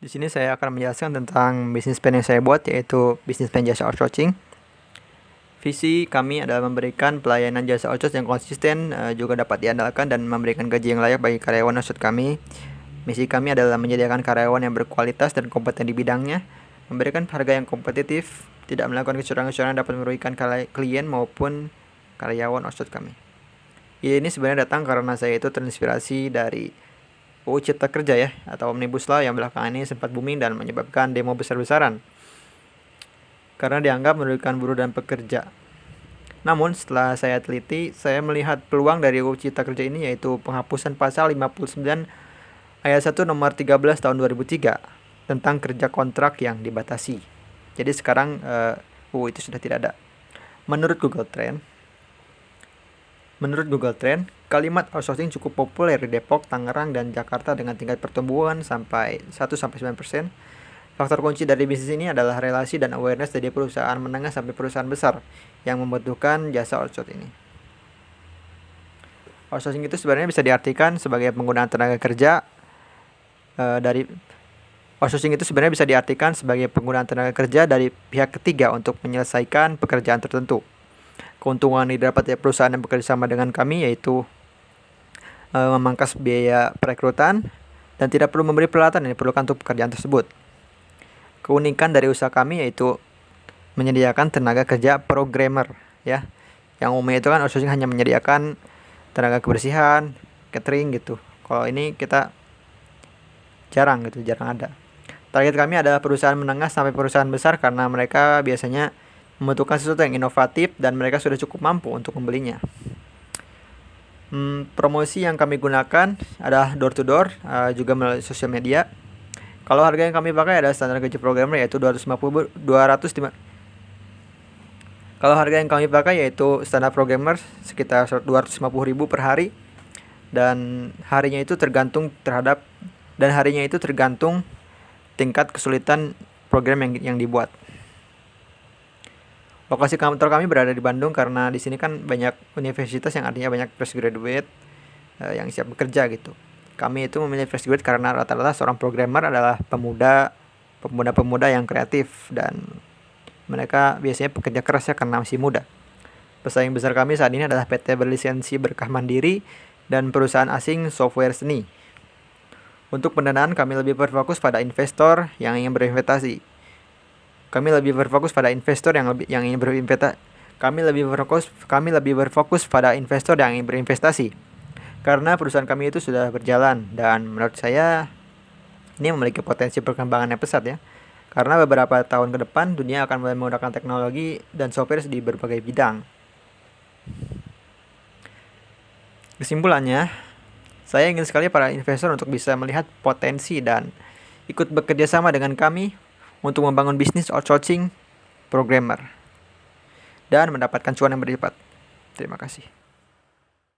Di sini saya akan menjelaskan tentang bisnis plan yang saya buat, yaitu bisnis plan jasa outsourcing. Visi kami adalah memberikan pelayanan jasa outsourcing yang konsisten, juga dapat diandalkan dan memberikan gaji yang layak bagi karyawan outsource kami. Misi kami adalah menyediakan karyawan yang berkualitas dan kompeten di bidangnya, memberikan harga yang kompetitif, tidak melakukan kecurangan-kecurangan dapat merugikan klien maupun karyawan outsource kami. Ide ini sebenarnya datang karena saya itu terinspirasi dari UU Cipta Kerja ya, atau Omnibus Law yang belakangan ini sempat booming dan menyebabkan demo besar-besaran karena dianggap merugikan buruh dan pekerja. Namun setelah saya teliti, saya melihat peluang dari UU Cipta Kerja ini, yaitu penghapusan pasal 59 ayat 1 nomor 13 tahun 2003 tentang kerja kontrak yang dibatasi. Jadi sekarang UU itu sudah tidak ada. Menurut Google Trend, kalimat outsourcing cukup populer di Depok, Tangerang, dan Jakarta dengan tingkat pertumbuhan sampai 1-9%. Faktor kunci dari bisnis ini adalah relasi dan awareness dari perusahaan menengah sampai perusahaan besar yang membutuhkan jasa outsourcing ini. Outsourcing itu sebenarnya bisa diartikan sebagai penggunaan tenaga kerja dari pihak ketiga untuk menyelesaikan pekerjaan tertentu. Keuntungan yang didapat dari perusahaan yang bekerja sama dengan kami yaitu memangkas biaya perekrutan dan tidak perlu memberi peralatan yang diperlukan untuk pekerjaan tersebut. Keunikan dari usaha kami yaitu menyediakan tenaga kerja programmer ya. Yang umumnya itu kan outsourcing hanya menyediakan tenaga kebersihan, catering gitu. Kalau ini kita jarang ada. Target kami adalah perusahaan menengah sampai perusahaan besar karena mereka biasanya membutuhkan sesuatu yang inovatif dan mereka sudah cukup mampu untuk membelinya. Promosi yang kami gunakan adalah door to door, juga melalui sosial media. Kalau harga yang kami pakai adalah standar gaji programmer yaitu 250. Kalau harga yang kami pakai yaitu standar programmer sekitar 250.000 per hari, dan harinya itu tergantung tingkat kesulitan program yang dibuat. Lokasi kantor kami berada di Bandung karena di sini kan banyak universitas yang artinya banyak fresh graduate yang siap bekerja gitu. Kami itu memilih fresh graduate karena rata-rata seorang programmer adalah pemuda yang kreatif dan mereka biasanya pekerja keras ya karena masih muda. Pesaing besar kami saat ini adalah PT berlisensi Berkah Mandiri dan perusahaan asing Software Seni. Untuk pendanaan kami lebih berfokus pada investor yang ingin berinvestasi. Kami lebih berfokus pada investor yang ingin berinvestasi karena perusahaan kami itu sudah berjalan dan menurut saya ini memiliki potensi perkembangan yang pesat ya, karena beberapa tahun ke depan dunia akan mulai menggunakan teknologi dan software di berbagai bidang. Kesimpulannya, saya ingin sekali para investor untuk bisa melihat potensi dan ikut bekerja sama dengan kami untuk membangun bisnis outsourcing programmer dan mendapatkan cuan yang berlipat. Terima kasih.